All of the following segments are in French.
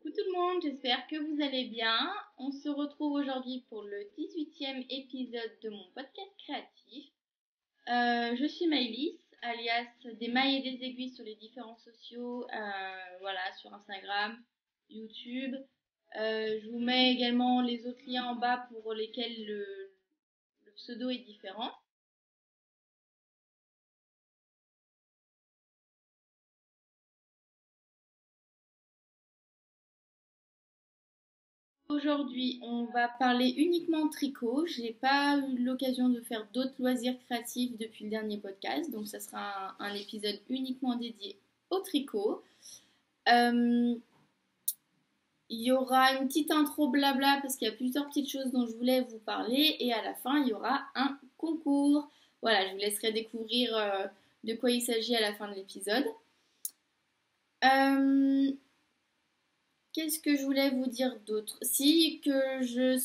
Coucou tout le monde, j'espère que vous allez bien. On se retrouve aujourd'hui pour le 18e épisode de mon podcast créatif. Je suis Maëlys, alias des mailles et des aiguilles sur les différents sociaux, voilà, sur Instagram, YouTube. Je vous mets également les autres liens en bas pour lesquels le pseudo est différent. Aujourd'hui, on va parler uniquement tricot. J'ai pas eu l'occasion de faire d'autres loisirs créatifs depuis le dernier podcast, donc ça sera un épisode uniquement dédié au tricot. Euh, il y aura une petite intro blabla parce qu'il y a plusieurs petites choses dont je voulais vous parler et à la fin il y aura un concours. Voilà, je vous laisserai découvrir de quoi il s'agit à la fin de l'épisode. Euh, Qu'est-ce que je voulais vous dire d'autre? Si que je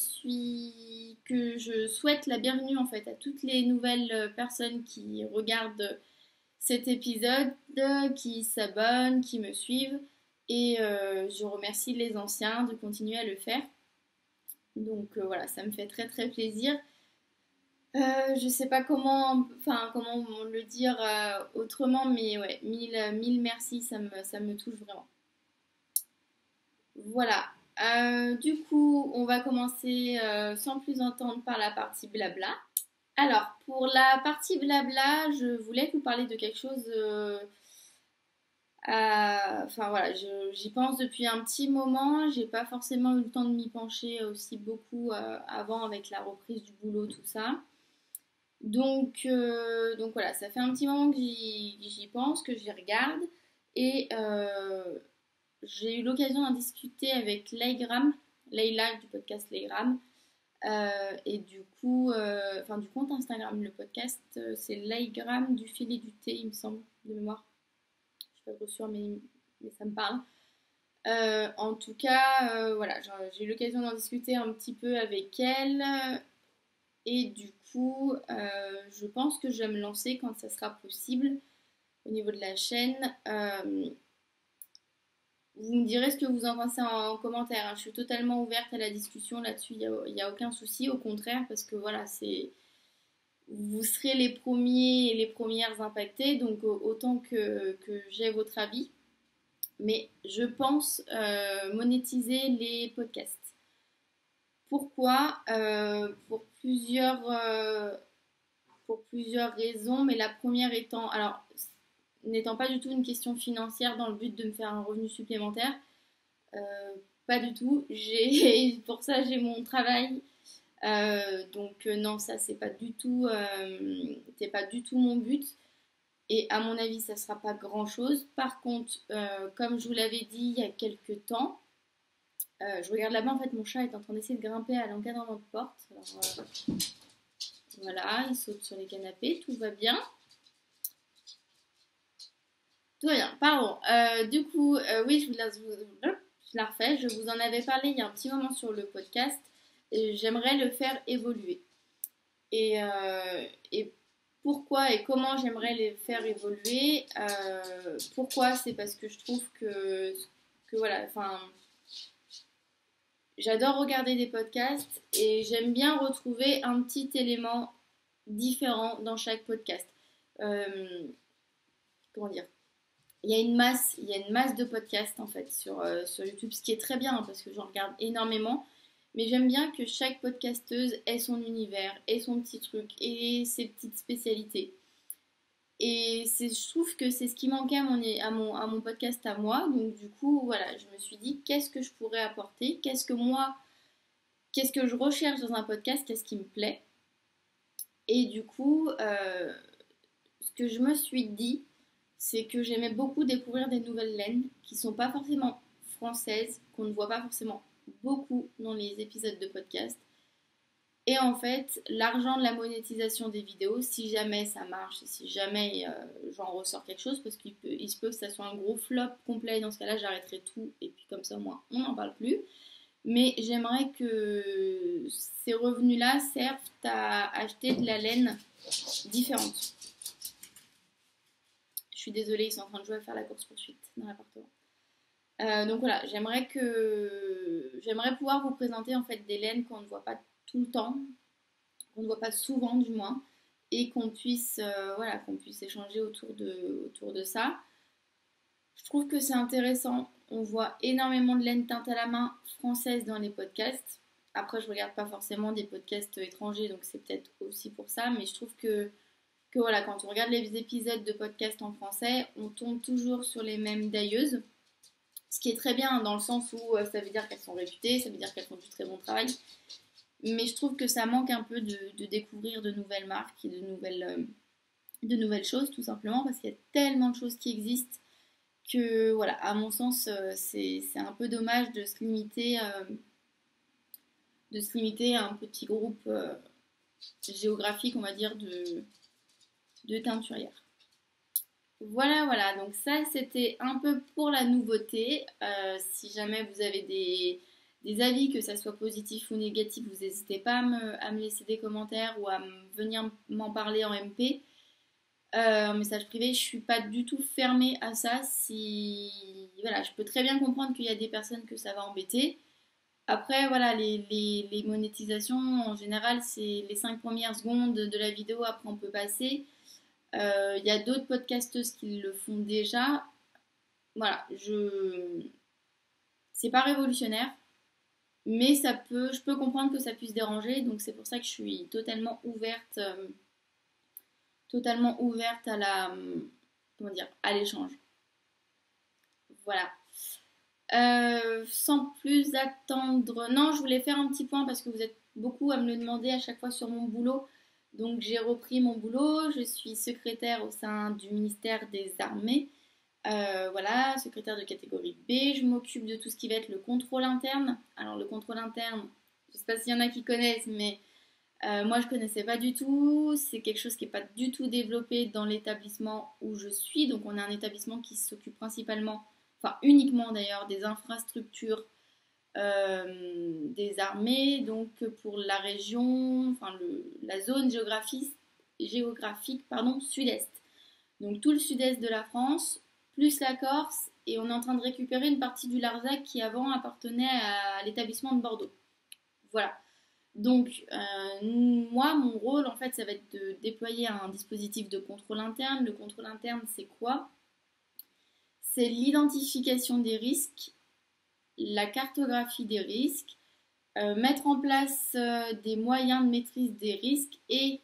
souhaite la bienvenue en fait à toutes les nouvelles personnes qui regardent cet épisode, qui s'abonnent, qui me suivent et je remercie les anciens de continuer à le faire. Donc voilà, ça me fait très très plaisir. Je sais pas comment le dire autrement, mais ouais, mille merci, ça me touche vraiment. Voilà. Du coup, on va commencer sans plus entendre par la partie blabla. Alors, pour la partie blabla, je voulais vous parler de quelque chose. Enfin voilà, j'y pense depuis un petit moment. J'ai pas forcément eu le temps de m'y pencher aussi beaucoup avant avec la reprise du boulot, tout ça. Donc voilà, ça fait un petit moment que j'y pense, que j'y regarde. Et j'ai eu l'occasion d'en discuter avec Laygram, Layla du podcast Laygram. Et du coup, enfin du compte Instagram, le podcast, c'est Laygram du fil et du thé, il me semble, de mémoire. Je suis pas trop sûre, mais ça me parle. En tout cas, voilà, j'ai eu l'occasion d'en discuter un petit peu avec elle. Et du coup, je pense que je vais me lancer quand ça sera possible au niveau de la chaîne. Vous me direz ce que vous en pensez en commentaire, hein. Je suis totalement ouverte à la discussion là-dessus, il y a aucun souci, au contraire, parce que voilà, vous serez les premiers et les premières impactés, donc autant que j'ai votre avis. Mais je pense monétiser les podcasts. Pourquoi pour plusieurs raisons, mais la première étant, alors, n'étant pas du tout une question financière dans le but de me faire un revenu supplémentaire, euh, pas du tout. Pour ça, j'ai mon travail. Donc non, ça c'est pas du tout mon but. Et à mon avis, ça sera pas grand chose. Par contre, comme je vous l'avais dit il y a quelques temps, je regarde là-bas. En fait, mon chat est en train d'essayer de grimper à l'encadrement de porte. Alors, voilà, il saute sur les canapés, tout va bien. Tout va bien, pardon. Du coup, oui, je la refais. Je vous en avais parlé il y a un petit moment sur le podcast. Et j'aimerais le faire évoluer. Et pourquoi et comment j'aimerais les faire évoluer. Pourquoi? C'est parce que je trouve que voilà, enfin, j'adore regarder des podcasts et j'aime bien retrouver un petit élément différent dans chaque podcast. Euh, comment dire? Il y a une masse de podcasts en fait sur YouTube, ce qui est très bien hein, parce que j'en regarde énormément. Mais j'aime bien que chaque podcasteuse ait son univers, ait son petit truc, et ses petites spécialités. Et je trouve que c'est ce qui manquait à mon podcast à moi. Donc du coup, voilà, je me suis dit, qu'est-ce que je pourrais apporter? Qu'est-ce que je recherche dans un podcast? Qu'est-ce qui me plaît? Et du coup, ce que je me suis dit, c'est que j'aimais beaucoup découvrir des nouvelles laines qui sont pas forcément françaises, qu'on ne voit pas forcément beaucoup dans les épisodes de podcast. Et en fait, l'argent de la monétisation des vidéos, si jamais ça marche, si jamais j'en ressors quelque chose, parce il se peut que ça soit un gros flop complet, dans ce cas-là, j'arrêterai tout, et puis comme ça, moi, on n'en parle plus. Mais j'aimerais que ces revenus-là servent à acheter de la laine différente. Je suis désolée, ils sont en train de jouer à faire la course-poursuite dans l'appartement. Donc voilà, j'aimerais pouvoir vous présenter en fait des laines qu'on ne voit pas tout le temps, qu'on ne voit pas souvent du moins, et qu'on puisse, voilà, qu'on puisse échanger autour de ça. Je trouve que c'est intéressant. On voit énormément de laine teinte à la main française dans les podcasts. Après, je regarde pas forcément des podcasts étrangers, donc c'est peut-être aussi pour ça, mais je trouve que voilà, quand on regarde les épisodes de podcasts en français, on tombe toujours sur les mêmes dailleuses. Ce qui est très bien dans le sens où ça veut dire qu'elles sont réputées, ça veut dire qu'elles font du très bon travail. Mais je trouve que ça manque un peu de découvrir de nouvelles marques et de nouvelles choses, tout simplement, parce qu'il y a tellement de choses qui existent que, voilà, à mon sens, c'est un peu dommage de se limiter à un petit groupe géographique, on va dire, de teinturières. Voilà, voilà, donc ça c'était un peu pour la nouveauté. Si jamais vous avez des avis, que ça soit positif ou négatif, vous n'hésitez pas à me laisser des commentaires ou à venir m'en parler en MP. En message privé, je suis pas du tout fermée à ça. Si voilà, je peux très bien comprendre qu'il y a des personnes que ça va embêter. Après, voilà, les monétisations, en général, c'est les 5 premières secondes de la vidéo, après on peut passer. Il y a d'autres podcasteuses qui le font déjà. Voilà, c'est pas révolutionnaire, mais je peux comprendre que ça puisse déranger, donc c'est pour ça que je suis totalement ouverte à comment dire, à l'échange. Voilà. Sans plus attendre, non, je voulais faire un petit point parce que vous êtes beaucoup à me le demander à chaque fois sur mon boulot. Donc j'ai repris mon boulot, je suis secrétaire au sein du ministère des Armées. Voilà, secrétaire de catégorie B, je m'occupe de tout ce qui va être le contrôle interne. Alors le contrôle interne, je ne sais pas s'il y en a qui connaissent, mais moi je ne connaissais pas du tout. C'est quelque chose qui n'est pas du tout développé dans l'établissement où je suis. Donc on a un établissement qui s'occupe principalement, enfin uniquement d'ailleurs, des infrastructures des armées. Donc pour la région, enfin la zone géographique pardon, sud-est. Donc tout le sud-est de la France, plus la Corse, et on est en train de récupérer une partie du Larzac qui avant appartenait à l'établissement de Bordeaux. Voilà. Donc moi, mon rôle, en fait, ça va être de déployer un dispositif de contrôle interne. Le contrôle interne, c'est quoi? C'est l'identification des risques, la cartographie des risques, mettre en place des moyens de maîtrise des risques et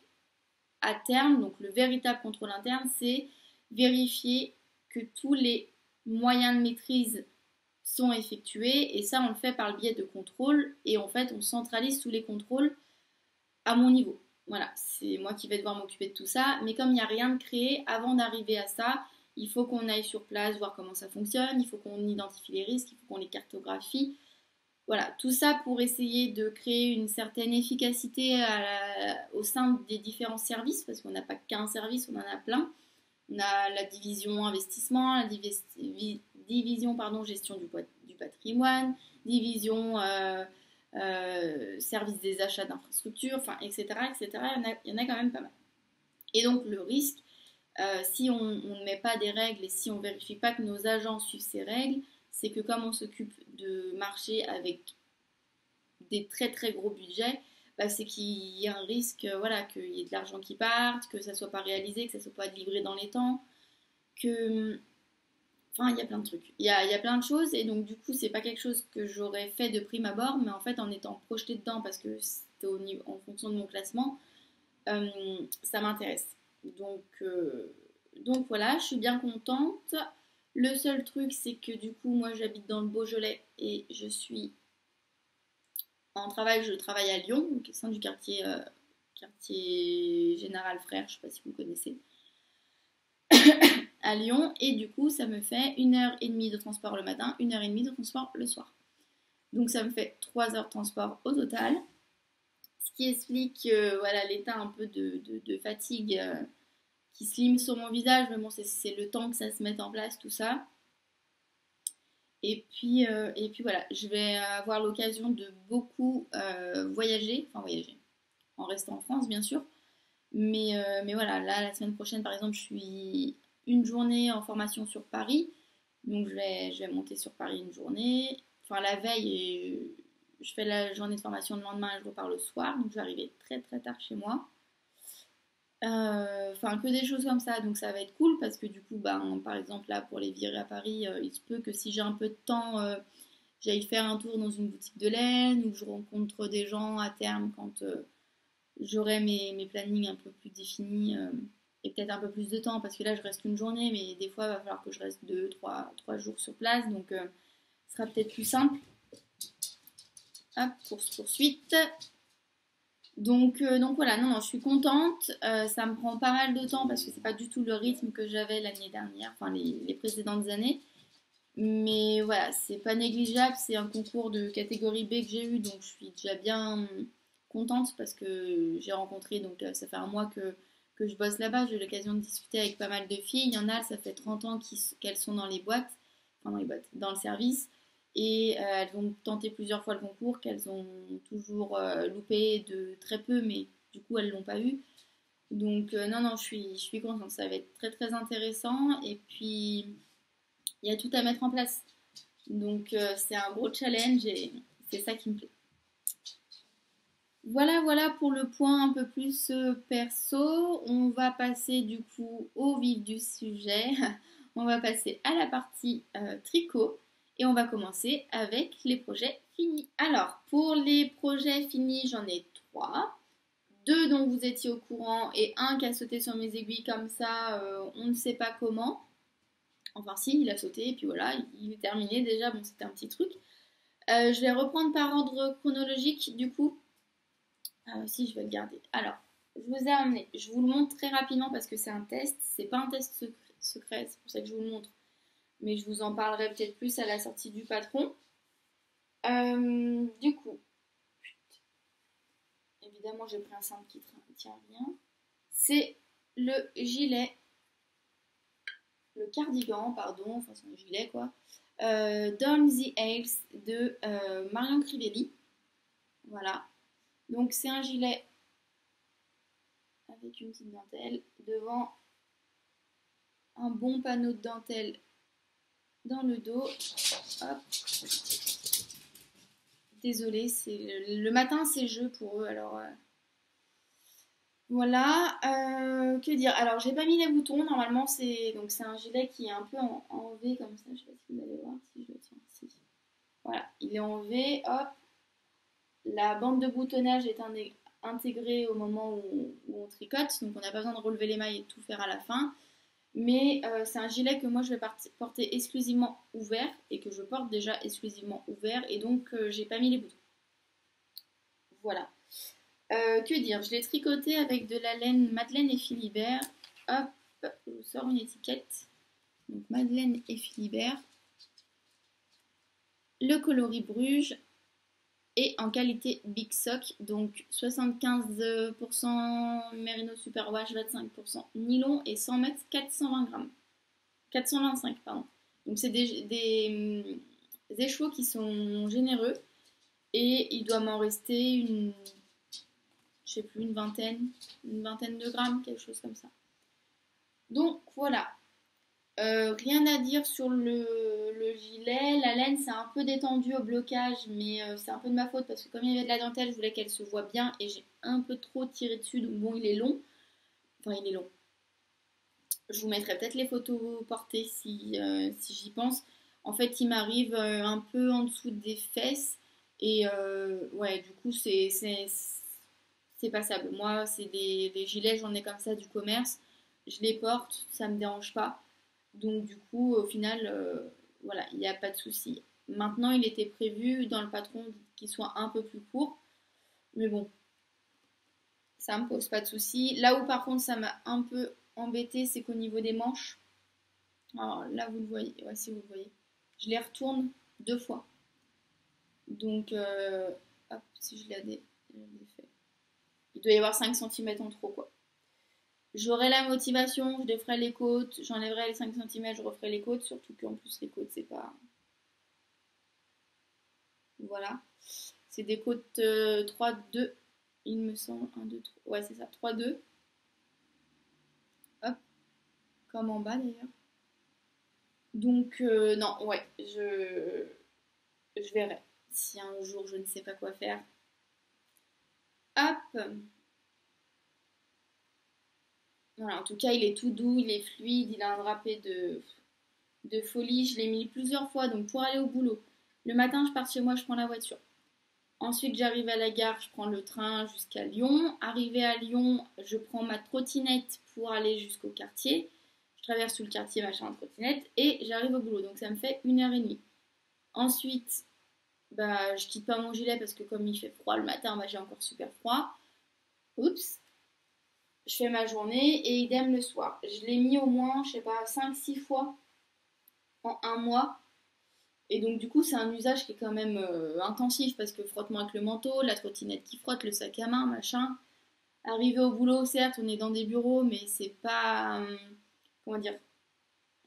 à terme, donc le véritable contrôle interne, c'est vérifier que tous les moyens de maîtrise sont effectués et ça on le fait par le biais de contrôles et en fait on centralise tous les contrôles à mon niveau. Voilà, c'est moi qui vais devoir m'occuper de tout ça, mais comme il n'y a rien de créé, avant d'arriver à ça, il faut qu'on aille sur place, voir comment ça fonctionne, il faut qu'on identifie les risques, il faut qu'on les cartographie. Voilà, tout ça pour essayer de créer une certaine efficacité au sein des différents services, parce qu'on n'a pas qu'un service, on en a plein. On a la division investissement, la division pardon, gestion du patrimoine, division service des achats d'infrastructures, enfin, etc., etc. Il y en a quand même pas mal. Et donc le risque, si on ne met pas des règles et si on ne vérifie pas que nos agents suivent ces règles, c'est que comme on s'occupe de marchés avec des très très gros budgets, bah, c'est qu'il y a un risque, voilà, qu'il y ait de l'argent qui parte, que ça ne soit pas réalisé, que ça ne soit pas livré dans les temps, que... Enfin, il y a plein de trucs. Il y a plein de choses et donc du coup, c'est pas quelque chose que j'aurais fait de prime abord, mais en fait, en étant projetée dedans parce que c'était en fonction de mon classement, ça m'intéresse. Donc, euh, donc voilà, je suis bien contente. Le seul truc, c'est que du coup, moi, j'habite dans le Beaujolais et je travaille à Lyon, donc au sein du quartier Général Frères, je sais pas si vous connaissez, à Lyon, et du coup, ça me fait 1h30 de transport le matin, 1h30 de transport le soir. Donc ça me fait 3 heures de transport au total, ce qui explique voilà, l'état un peu de fatigue qui se lime sur mon visage, mais bon, c'est le temps que ça se mette en place, tout ça. Et puis voilà, je vais avoir l'occasion de beaucoup voyager, en restant en France bien sûr. Mais voilà, là la semaine prochaine par exemple, je suis une journée en formation sur Paris. Donc je vais monter sur Paris une journée, enfin la veille, et je fais la journée de formation le lendemain et je repars le soir. Donc je vais arriver très très tard chez moi. Enfin, que des choses comme ça. Donc ça va être cool parce que du coup, ben, par exemple, là, pour les virées à Paris, il se peut que si j'ai un peu de temps, j'aille faire un tour dans une boutique de laine ou que je rencontre des gens à terme quand j'aurai mes plannings un peu plus définis et peut-être un peu plus de temps parce que là, je reste une journée, mais des fois, il va falloir que je reste 2, 3 jours sur place. Donc, ce sera peut-être plus simple. Hop, course poursuite. Donc voilà, non, je suis contente. Ça me prend pas mal de temps parce que c'est pas du tout le rythme que j'avais l'année dernière, enfin les précédentes années. Mais voilà, c'est pas négligeable. C'est un concours de catégorie B que j'ai eu, donc je suis déjà bien contente parce que j'ai rencontré, donc ça fait un mois que je bosse là-bas. J'ai eu l'occasion de discuter avec pas mal de filles. Il y en a, ça fait 30 ans qu'elles sont dans les boîtes, enfin dans les boîtes, dans le service. Et elles ont tenté plusieurs fois le concours, qu'elles ont toujours loupé de très peu, mais du coup elles l'ont pas eu. Donc non, non, je suis contente, ça va être très très intéressant. Et puis il y a tout à mettre en place. Donc c'est un gros challenge et c'est ça qui me plaît. Voilà, voilà pour le point un peu plus perso. On va passer du coup au vif du sujet. On va passer à la partie tricot et on va commencer avec les projets finis. Alors, pour les projets finis, j'en ai trois. Deux dont vous étiez au courant et un qui a sauté sur mes aiguilles comme ça, on ne sait pas comment. Enfin si, il a sauté et puis voilà, il est terminé déjà. Bon, c'était un petit truc. Je vais reprendre par ordre chronologique du coup. Si, je vais le garder. Alors, je vous ai amené, je vous le montre très rapidement parce que c'est un test. C'est pas un test secret, c'est pour ça que je vous le montre. Mais je vous en parlerai peut-être plus à la sortie du patron. Du coup, évidemment, j'ai pris un simple qui tient bien. C'est le gilet, le cardigan, pardon, enfin c'est un gilet quoi. Down the Ails de Marion Crivelli. Voilà. Donc c'est un gilet avec une petite dentelle. Devant, un bon panneau de dentelle dans le dos. Hop. Désolée, c'est le matin c'est jeu pour eux alors voilà. Que dire? Alors j'ai pas mis les boutons. Normalement c'est un gilet qui est un peu en V comme ça. Je sais pas si vous allez voir si je le tiens ici. Voilà, il est en V. Hop. La bande de boutonnage est intégrée au moment où on tricote, donc on n'a pas besoin de relever les mailles et de tout faire à la fin. Mais c'est un gilet que moi je vais porter exclusivement ouvert et que je porte déjà exclusivement ouvert et donc j'ai pas mis les boutons. Voilà. Que dire? Je l'ai tricoté avec de la laine Madeleine et Philibert. Hop, je vous sors une étiquette. Donc Madeleine et Philibert. Le coloris Bruges et en qualité Big Sock. Donc 75% Merino Superwash, 25% nylon et 100 mètres 420 grammes. 425, pardon. Donc c'est des écheveaux qui sont généreux et il doit m'en rester je sais plus, une vingtaine de grammes, quelque chose comme ça. Donc voilà. Rien à dire sur le gilet. La laine s'est un peu détendue au blocage, mais c'est un peu de ma faute parce que comme il y avait de la dentelle, je voulais qu'elle se voit bien et j'ai un peu trop tiré dessus. Donc bon, il est long. Enfin, il est long. Je vous mettrai peut-être les photos portées si j'y pense. En fait, il m'arrive un peu en dessous des fesses. Et ouais, du coup, c'est passable. Moi, c'est des gilets, j'en ai comme ça du commerce. Je les porte, ça me dérange pas. Donc, du coup, au final, voilà, il n'y a pas de souci. Maintenant, il était prévu dans le patron qu'il soit un peu plus court. Mais bon, ça me pose pas de souci. Là où, par contre, ça m'a un peu embêté, c'est qu'au niveau des manches, alors là, vous le voyez, ouais, si vous le voyez, je les retourne deux fois. Donc, hop, si je l'ai fait. Il doit y avoir 5 cm en trop, quoi. J'aurai la motivation, je déferai les côtes, j'enlèverai les 5 cm, je referai les côtes, surtout qu'en plus les côtes, c'est pas... Voilà. C'est des côtes 3-2, il me semble. 1, 2, 3. Ouais, c'est ça, 3-2. Hop, comme en bas d'ailleurs. Donc, non, ouais, je verrai. Si un jour je ne sais pas quoi faire. Hop! Voilà, en tout cas, il est tout doux, il est fluide, il a un drapé de folie. Je l'ai mis plusieurs fois, donc pour aller au boulot. Le matin, je pars chez moi, je prends la voiture. Ensuite, j'arrive à la gare, je prends le train jusqu'à Lyon. Arrivé à Lyon, je prends ma trottinette pour aller jusqu'au quartier. Je traverse tout le quartier, machin, en trottinette, et j'arrive au boulot. Donc ça me fait 1 heure et demie. Ensuite, bah, je quitte pas mon gilet parce que comme il fait froid le matin, bah, j'ai encore super froid. Oups, je fais ma journée et idem le soir. Je l'ai mis au moins, je sais pas, 5 6 fois en un mois. Et donc du coup, c'est un usage qui est quand même intensif parce que frottement avec le manteau, la trottinette qui frotte, le sac à main, machin. Arrivé au boulot, certes, on est dans des bureaux, mais c'est pas... comment dire?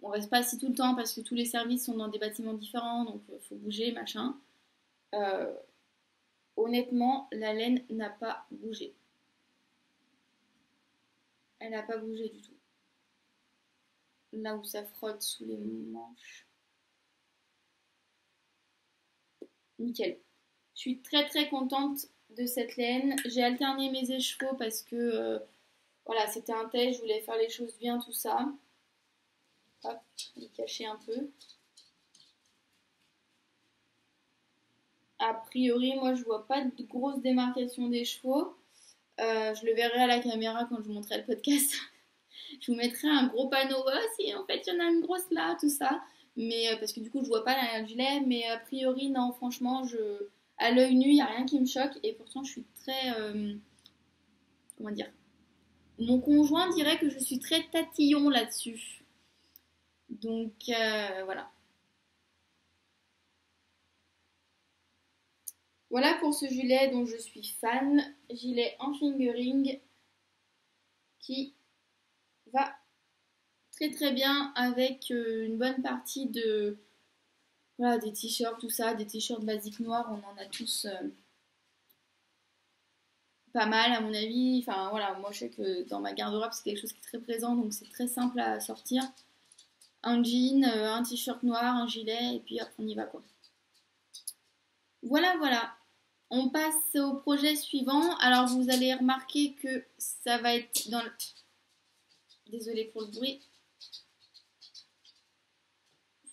On reste pas assis tout le temps parce que tous les services sont dans des bâtiments différents, donc il faut bouger, machin. Euh, Honnêtement, la laine n'a pas bougé. Elle n'a pas bougé du tout. Là où ça frotte sous les manches. Nickel. Je suis très très contente de cette laine. J'ai alterné mes écheveaux parce que voilà, c'était un test, je voulais faire les choses bien, tout ça. Hop, les cacher un peu. A priori, moi je vois pas de grosse démarcation des chevaux. Je le verrai à la caméra quand je vous montrerai le podcast. Je vous mettrai un gros panneau. Ah, si, en fait, il y en a une grosse là, tout ça. Mais parce que du coup, je vois pas derrière le gilet. Mais a priori, non, franchement, à l'œil nu, il n'y a rien qui me choque. Et pourtant, je suis très. Comment dire? Mon conjoint dirait que je suis très tatillon là-dessus. Donc, voilà. Voilà pour ce gilet dont je suis fan. Gilet en fingering qui va très très bien avec une bonne partie de voilà, des t-shirts, tout ça, des t-shirts basiques noirs, on en a tous pas mal à mon avis. Enfin voilà, moi je sais que dans ma garde-robe c'est quelque chose qui est très présent, donc c'est très simple à sortir. Un jean, un t-shirt noir, un gilet, et puis hop, on y va quoi. Voilà, voilà. On passe au projet suivant. Alors vous allez remarquer que ça va être dans le... Désolée pour le bruit.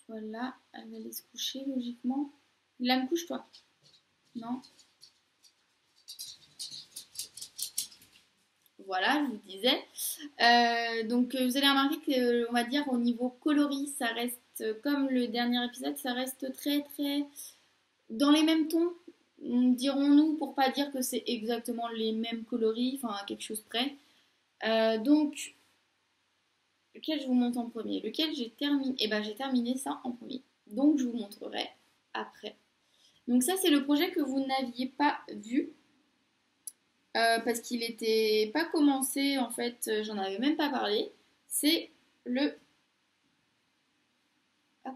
Voilà, elle va aller se coucher logiquement. Là, me couche-toi. Non. Voilà, je vous disais. Donc vous allez remarquer que, on va dire, au niveau coloris, ça reste, comme le dernier épisode, ça reste très très dans les mêmes tons, dirons-nous, pour pas dire que c'est exactement les mêmes coloris, enfin à quelque chose près. Donc, lequel je vous montre en premier? Lequel j'ai terminé? Eh ben j'ai terminé ça en premier. Donc je vous montrerai après. Donc ça c'est le projet que vous n'aviez pas vu. Parce qu'il n'était pas commencé, en fait, j'en avais même pas parlé. C'est le, hop,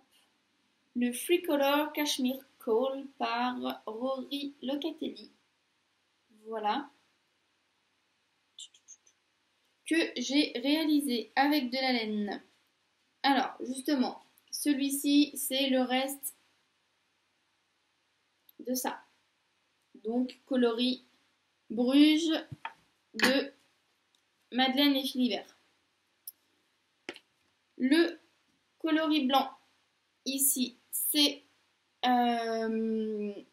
le Free Color Cashmere Call par Rory Locatelli. Voilà. Que j'ai réalisé avec de la laine. Alors, justement, celui-ci, c'est le reste de ça. Donc, coloris Bruges de Madeleine et Philibert. Le coloris blanc, ici, c'est le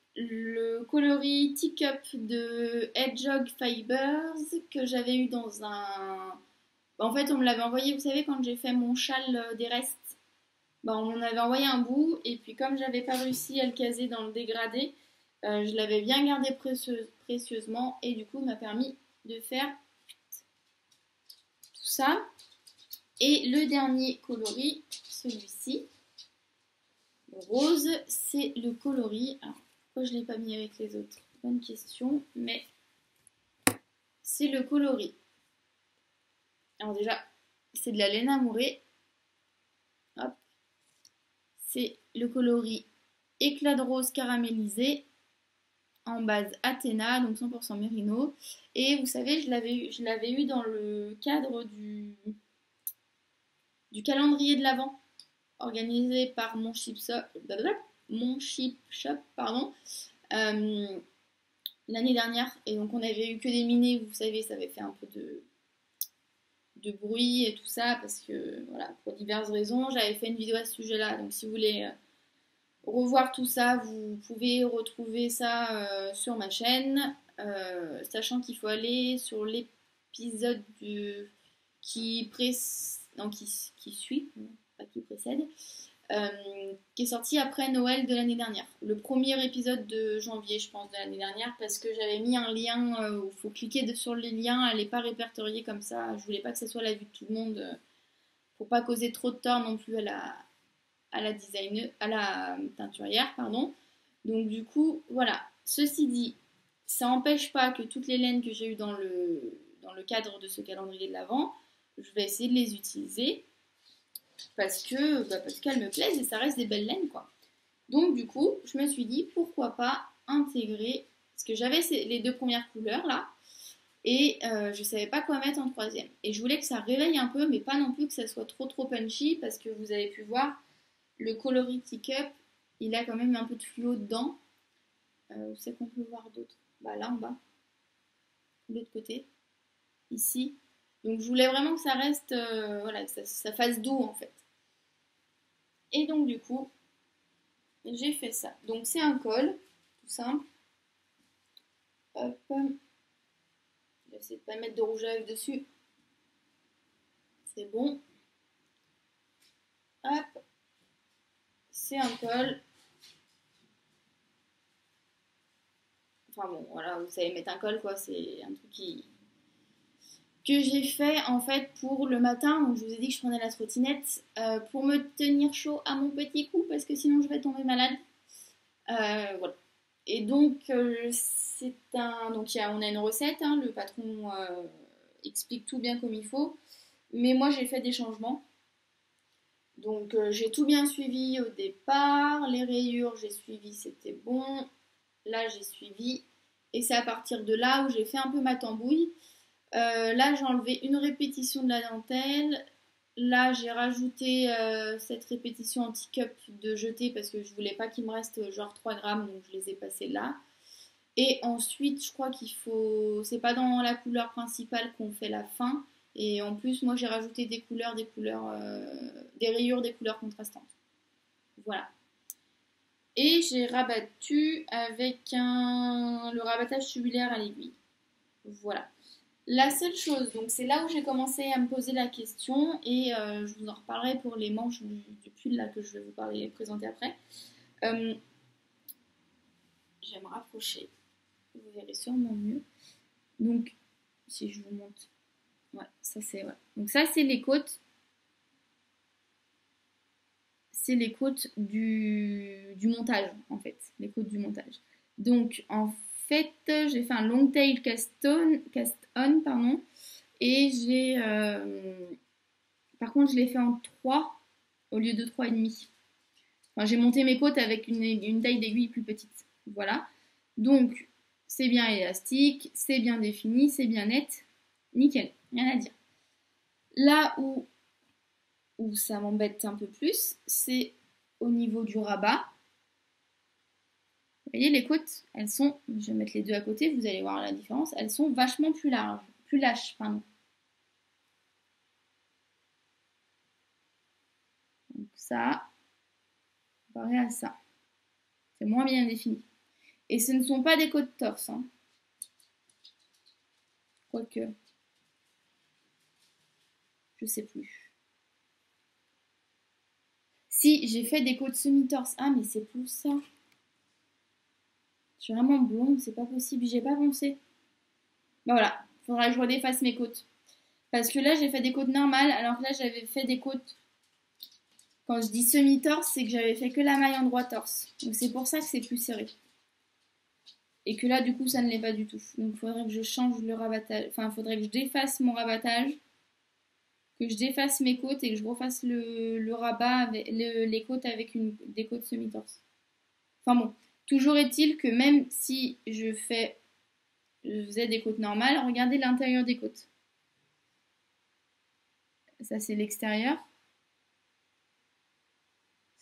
coloris Teacup de Hedgehog Fibers que j'avais eu dans un... En fait, on me l'avait envoyé, vous savez, quand j'ai fait mon châle des restes, on m'en avait envoyé un bout, et puis comme j'avais pas réussi à le caser dans le dégradé, je l'avais bien gardé précieusement, et du coup, m'a permis de faire tout ça. Et le dernier coloris, celui-ci, le rose, c'est le coloris. Alors, pourquoi je ne l'ai pas mis avec les autres? Bonne question, mais c'est le coloris. Alors déjà, c'est de la laine amourée. Hop. C'est le coloris éclat de rose caramélisé en base Athéna, donc 100% mérino. Et vous savez, je l'avais eu dans le cadre du calendrier de l'Avent. organisé par mon Chip Shop, pardon, euh, l'année dernière. Et donc on avait eu que des minés, vous savez, ça avait fait un peu de bruit et tout ça, parce que voilà, pour diverses raisons, j'avais fait une vidéo à ce sujet-là. Donc si vous voulez revoir tout ça, vous pouvez retrouver ça sur ma chaîne, sachant qu'il faut aller sur l'épisode non, qui suit, pas qui précède, qui est sorti après Noël de l'année dernière. Le premier épisode de janvier, je pense, de l'année dernière, parce que j'avais mis un lien où il faut cliquer sur le lien, elle n'est pas répertoriée comme ça. Je voulais pas que ça soit la vue de tout le monde, pour pas causer trop de tort non plus à la teinturière, pardon. Donc du coup, voilà. Ceci dit, ça n'empêche pas que toutes les laines que j'ai eues dans le cadre de ce calendrier de l'Avent, je vais essayer de les utiliser parce qu'elles me plaisent et ça reste des belles laines, quoi. Donc du coup, je me suis dit pourquoi pas intégrer, parce que j'avais les deux premières couleurs là, et je savais pas quoi mettre en troisième. Et je voulais que ça réveille un peu, mais pas non plus que ça soit trop punchy, parce que vous avez pu voir, le coloris Teacup, il a quand même un peu de fluo dedans. Où c'est qu'on peut voir d'autres? Bah là en bas, de l'autre côté, ici. Donc je voulais vraiment que ça reste, voilà, que ça fasse doux en fait. Et donc du coup, j'ai fait ça. Donc c'est un col, tout simple. Hop, j'essaie de pas mettre de rouge à lèvres dessus. C'est bon. Hop, c'est un col. Enfin bon, voilà, vous savez mettre un col quoi, c'est un truc que j'ai fait en fait pour le matin. Donc je vous ai dit que je prenais la trottinette pour me tenir chaud à mon petit cou parce que sinon je vais tomber malade. Voilà. Et donc on a une recette, hein, le patron explique tout bien comme il faut, mais moi j'ai fait des changements. Donc j'ai tout bien suivi au départ, les rayures j'ai suivi, c'était bon. Là j'ai suivi et c'est à partir de là où j'ai fait un peu ma tambouille. Là, j'ai enlevé une répétition de la dentelle. Là, j'ai rajouté cette répétition anti-cup de jeter parce que je voulais pas qu'il me reste genre 3 grammes, donc je les ai passés là. Et ensuite, je crois qu'il faut. C'est pas dans la couleur principale qu'on fait la fin. Et en plus, moi, j'ai rajouté des rayures, des couleurs contrastantes. Voilà. Et j'ai rabattu avec le rabattage tubulaire à l'aiguille. Voilà. La seule chose, donc c'est là où j'ai commencé à me poser la question et je vous en reparlerai pour les manches du pull là que je vais vous présenter après. Euh, je vais me rapprocher, vous verrez sûrement mieux. Donc, si je vous montre, ouais, ça c'est ouais. Donc ça c'est les côtes du montage en fait, les côtes du montage. Donc en fait, j'ai fait un long tail cast on pardon, et par contre, je l'ai fait en 3 au lieu de 3,5. Enfin, j'ai monté mes côtes avec une taille d'aiguille plus petite. Voilà. Donc, c'est bien élastique, c'est bien défini, c'est bien net. Nickel, rien à dire. Là où ça m'embête un peu plus, c'est au niveau du rabat. Vous voyez, les côtes, elles sont, je vais mettre les deux à côté, vous allez voir la différence, elles sont vachement plus larges, plus lâches, pardon. Donc ça, comparé à ça, c'est moins bien défini. Et ce ne sont pas des côtes torse, hein. Quoique, je sais plus. Si, j'ai fait des côtes semi-torse. Ah, mais c'est pour ça. Je suis vraiment blonde, c'est pas possible, j'ai pas pensé. Bah voilà, faudra que je redéfasse mes côtes. Parce que là, j'ai fait des côtes normales, alors que là, j'avais fait des côtes. Quand je dis semi-torse, c'est que j'avais fait que la maille en droit torse. Donc c'est pour ça que c'est plus serré. Et que là, du coup, ça ne l'est pas du tout. Donc il faudrait que je change le rabattage. Enfin, il faudrait que je défasse mon rabattage, que je défasse mes côtes et que je refasse le rabat avec les côtes avec des côtes semi-torse. Enfin bon, toujours est-il que même si je faisais des côtes normales, regardez l'intérieur des côtes. Ça c'est l'extérieur.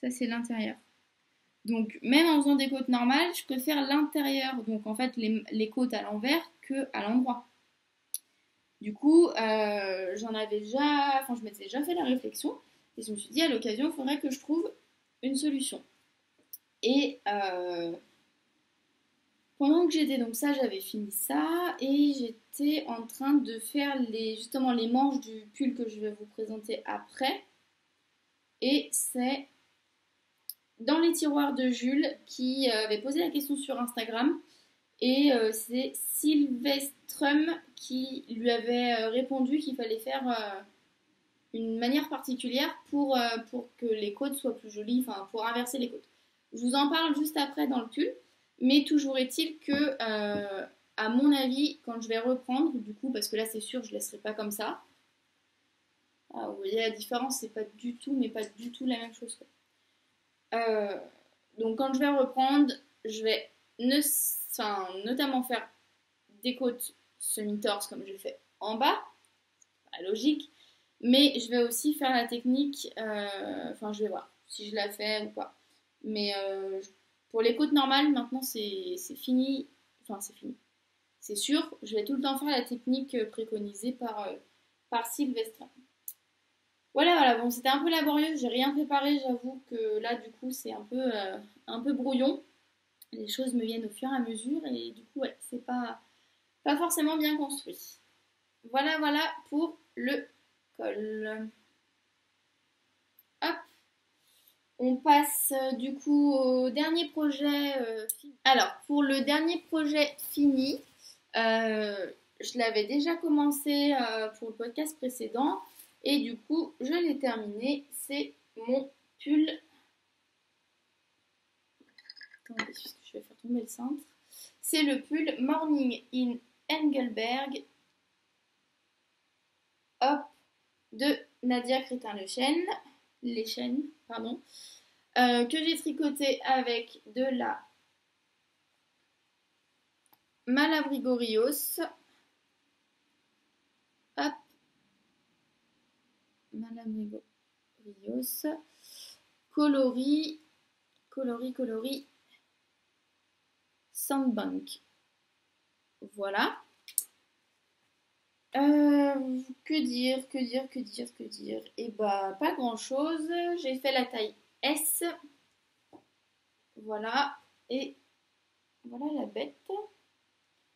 Ça, c'est l'intérieur. Donc, même en faisant des côtes normales, je préfère l'intérieur. Donc, en fait, les côtes à l'envers que à l'endroit. Du coup, je m'étais déjà fait la réflexion et je me suis dit à l'occasion, il faudrait que je trouve une solution. Et pendant que j'étais donc ça, j'avais fini ça et j'étais en train de faire justement les manches du pull que je vais vous présenter après. Et c'est dans les tiroirs de Jules qui avait posé la question sur Instagram. Et c'est Sylvestrum qui lui avait répondu qu'il fallait faire une manière particulière pour que les côtes soient plus jolies, enfin pour inverser les côtes. Je vous en parle juste après dans le pull, mais toujours est-il que, à mon avis, quand je vais reprendre, du coup, parce que là c'est sûr, je ne laisserai pas comme ça. Ah, vous voyez la différence, c'est pas du tout, mais pas du tout la même chose. Euh, donc quand je vais reprendre, je vais notamment faire des côtes semi-torse comme j'ai fait en bas, pas logique, mais je vais aussi faire la technique, je vais voir si je la fais ou pas. Mais pour les côtes normales, maintenant c'est fini, enfin c'est fini. C'est sûr, je vais tout le temps faire la technique préconisée par Sylvestre. Voilà, bon, c'était un peu laborieux, j'ai rien préparé, j'avoue que là, du coup, c'est un peu brouillon. Les choses me viennent au fur et à mesure et du coup, ouais, c'est pas forcément bien construit. Voilà pour le col. Hop, on passe du coup au dernier projet fini. Alors, pour le dernier projet fini, je l'avais déjà commencé pour le podcast précédent et du coup, je l'ai terminé. C'est mon pull. Attendez, je vais faire tomber le cintre. C'est le pull Morning in Engelberg. Hop, de Nadia Crétin-Lechaine, pardon, que j'ai tricoté avec de la Malabrigorios. Hop, Malabrigorios. Coloris, Sandbank. Voilà. Que dire. Et bah, pas grand chose. J'ai fait la taille S. Voilà. Et voilà la bête.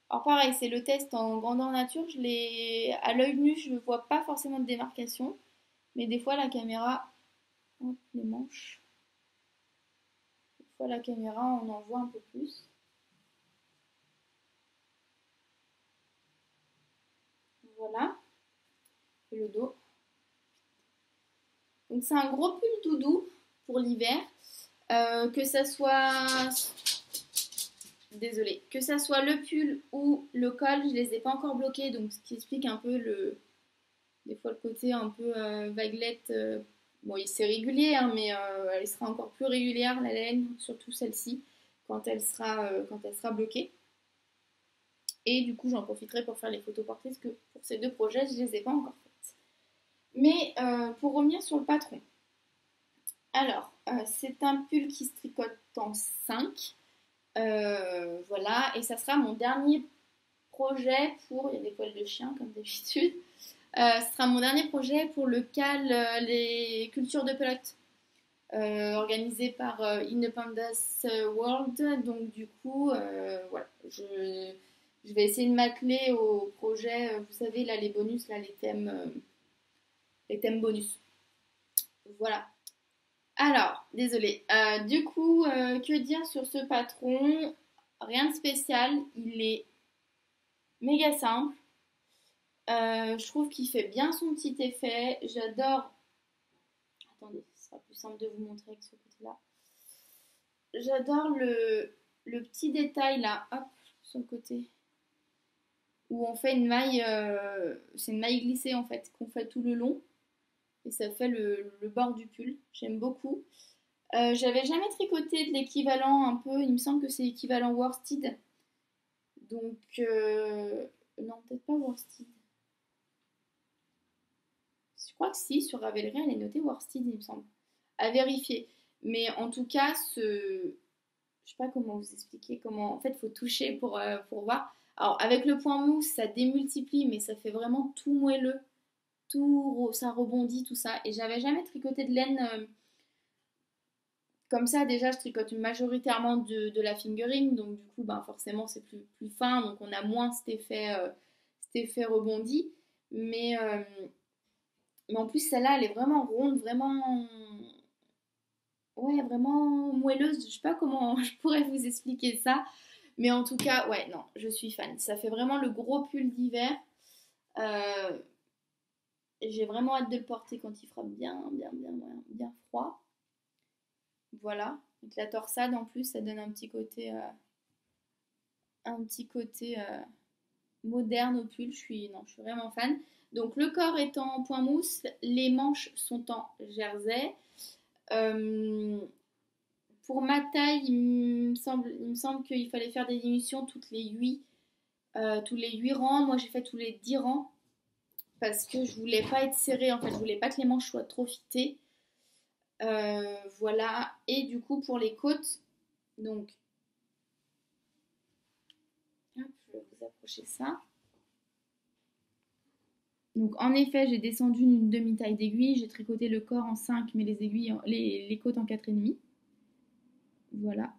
Alors, pareil, c'est le test en grandeur nature. À l'œil nu, je ne vois pas forcément de démarcation. Mais des fois, la caméra. Hop, les manches. Des fois, la caméra, on en voit un peu plus. Voilà. Et le dos. Donc, c'est un gros pull doudou pour l'hiver. Que ça soit que ça soit le pull ou le col, je les ai pas encore bloqués, donc ce qui explique un peu des fois le côté un peu vaguelette. Bon, c'est régulier, hein, mais elle sera encore plus régulière la laine, surtout celle-ci, quand elle sera bloquée. Et du coup, j'en profiterai pour faire les photos portées, parce que pour ces deux projets, je les ai pas encore faites. Mais pour revenir sur le patron. Alors, c'est un pull qui se tricote en 5. Voilà, et ça sera mon dernier projet pour. Il y a des poils de chien comme d'habitude. Ce sera mon dernier projet pour le CAL, les cultures de pelote, organisé par Independence World. Donc, du coup, voilà, je vais essayer de m'atteler au projet. Vous savez, là, les bonus, là, les thèmes bonus. Voilà. Alors, désolé. Du coup, que dire sur ce patron? Rien de spécial. Il est méga simple. Je trouve qu'il fait bien son petit effet. J'adore. Attendez, ce sera plus simple de vous montrer avec ce côté-là. J'adore le petit détail là, hop, sur le côté. Où on fait une maille. C'est une maille glissée en fait, qu'on fait tout le long. Et ça fait le bord du pull. J'aime beaucoup. J'avais jamais tricoté de l'équivalent un peu, il me semble que c'est l'équivalent worsted. Donc, non, peut-être pas worsted. Je crois que si, sur Ravelry, elle est notée worsted, il me semble. À vérifier. Mais en tout cas, je sais pas comment vous expliquer, comment en fait faut toucher pour voir. Alors avec le point mousse, ça démultiplie, mais ça fait vraiment tout moelleux, ça rebondit, tout ça. Et j'avais jamais tricoté de laine comme ça. Déjà, je tricote majoritairement de la fingering, donc du coup, ben, forcément, c'est plus fin, donc on a moins cet effet rebondi. Mais, euh, mais en plus, celle-là, elle est vraiment ronde, vraiment, ouais, vraiment moelleuse. Je sais pas comment je pourrais vous expliquer ça. Mais en tout cas, ouais, non, je suis fan. Ça fait vraiment le gros pull d'hiver. Euh, j'ai vraiment hâte de le porter quand il fera bien froid. Voilà. Donc la torsade en plus, ça donne un petit côté moderne au pull. Non, je suis vraiment fan. Donc le corps est en point mousse, les manches sont en jersey. Euh, pour ma taille, il me semble qu'il fallait faire des diminutions tous les 8 rangs. Moi, j'ai fait tous les 10 rangs parce que je voulais pas être serrée. En fait, je voulais pas que les manches soient trop fitées. Voilà. Et du coup, pour les côtes, donc, hop, je vais vous approcher ça. Donc, en effet, j'ai descendu une demi-taille d'aiguille. J'ai tricoté le corps en 5, mais les aiguilles, les côtes en 4,5. Voilà.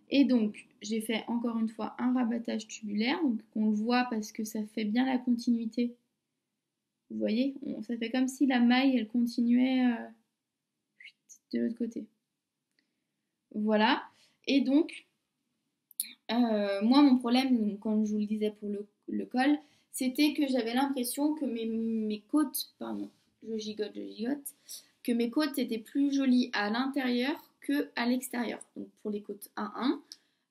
Et donc, j'ai fait encore une fois un rabattage tubulaire, donc on le voit parce que ça fait bien la continuité. Vous voyez, ça fait comme si la maille, elle continuait de l'autre côté. Voilà. Et donc, moi, mon problème, comme je vous le disais pour le col, c'était que j'avais l'impression que mes côtes, pardon, je gigote, que mes côtes étaient plus jolies à l'intérieur que à l'extérieur. Donc pour les côtes 1-1,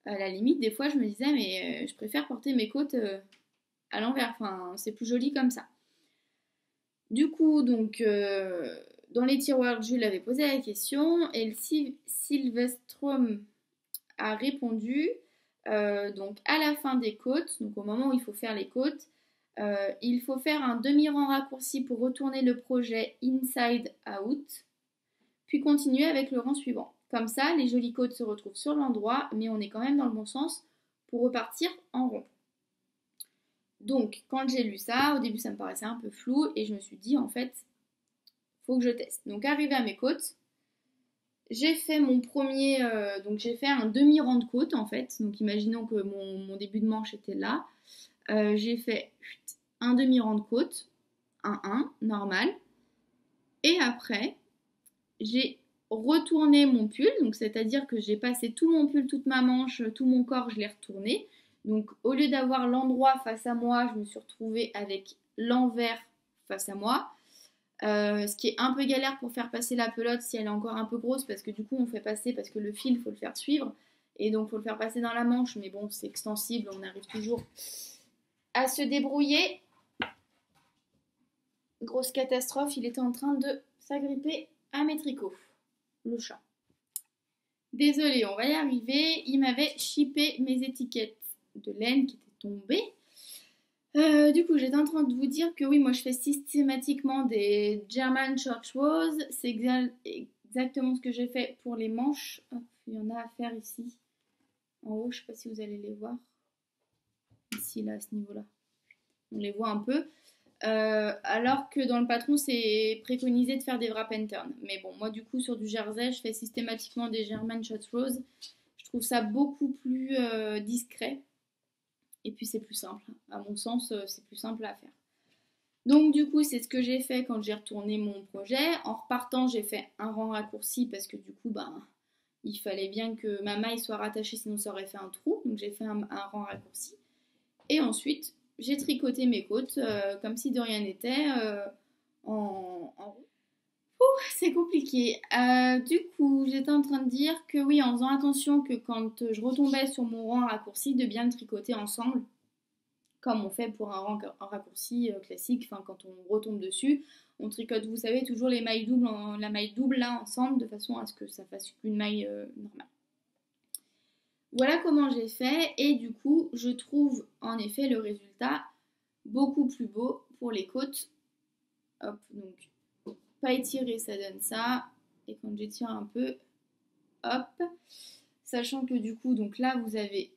à la limite, des fois, je me disais, mais je préfère porter mes côtes à l'envers. Enfin, c'est plus joli comme ça. Du coup, donc, dans les tiroirs, Jules avait posé la question et le Sylvestrom a répondu. Donc, à la fin des côtes, donc au moment où il faut faire les côtes, il faut faire un demi-rang raccourci pour retourner le projet inside out, puis continuer avec le rang suivant. Comme ça, les jolies côtes se retrouvent sur l'endroit, mais on est quand même dans le bon sens pour repartir en rond. Donc, quand j'ai lu ça, au début ça me paraissait un peu flou et je me suis dit en fait, faut que je teste. Donc, arrivé à mes côtes, j'ai fait mon premier, donc j'ai fait un demi-rang de côte en fait. Donc, imaginons que mon début de manche était là. J'ai fait un demi-rang de côte, un 1, normal. Et après, j'ai retourné mon pull, donc c'est-à-dire que j'ai passé tout mon pull, toute ma manche, tout mon corps, je l'ai retourné. Donc au lieu d'avoir l'endroit face à moi, je me suis retrouvée avec l'envers face à moi. Ce qui est un peu galère pour faire passer la pelote si elle est encore un peu grosse, parce que du coup on fait passer, parce que le fil, il faut le faire suivre. Et donc il faut le faire passer dans la manche, mais bon, c'est extensible, on arrive toujours à se débrouiller. Grosse catastrophe, il était en train de s'agripper à mes tricots, le chat. Désolée, on va y arriver. Il m'avait chippé mes étiquettes de laine qui étaient tombées. Du coup, j'étais en train de vous dire que oui, moi je fais systématiquement des German Church Rose. C'est exactement ce que j'ai fait pour les manches. Hop, il y en a à faire ici. En haut, je ne sais pas si vous allez les voir. Ici, là, à ce niveau-là. On les voit un peu. Alors que dans le patron, c'est préconisé de faire des wrap and turn. Mais bon, moi, du coup, sur du jersey, je fais systématiquement des German Shot Rose. Je trouve ça beaucoup plus discret. Et puis, c'est plus simple. À mon sens, c'est plus simple à faire. Donc, du coup, c'est ce que j'ai fait quand j'ai retourné mon projet. En repartant, j'ai fait un rang raccourci parce que du coup, ben, il fallait bien que ma maille soit rattachée, sinon ça aurait fait un trou. Donc, j'ai fait un rang raccourci. Et ensuite, j'ai tricoté mes côtes comme si de rien n'était en roue. C'est compliqué. Du coup, j'étais en train de dire que oui, en faisant attention que quand je retombais sur mon rang raccourci, de bien le tricoter ensemble, comme on fait pour un raccourci classique. Enfin, quand on retombe dessus, on tricote, vous savez, toujours les mailles doubles, la maille double là ensemble, de façon à ce que ça fasse une maille normale. Voilà comment j'ai fait et du coup je trouve en effet le résultat beaucoup plus beau pour les côtes. Hop, donc pas étiré, ça donne ça, et quand j'étire un peu, hop. Sachant que du coup, donc là, vous avez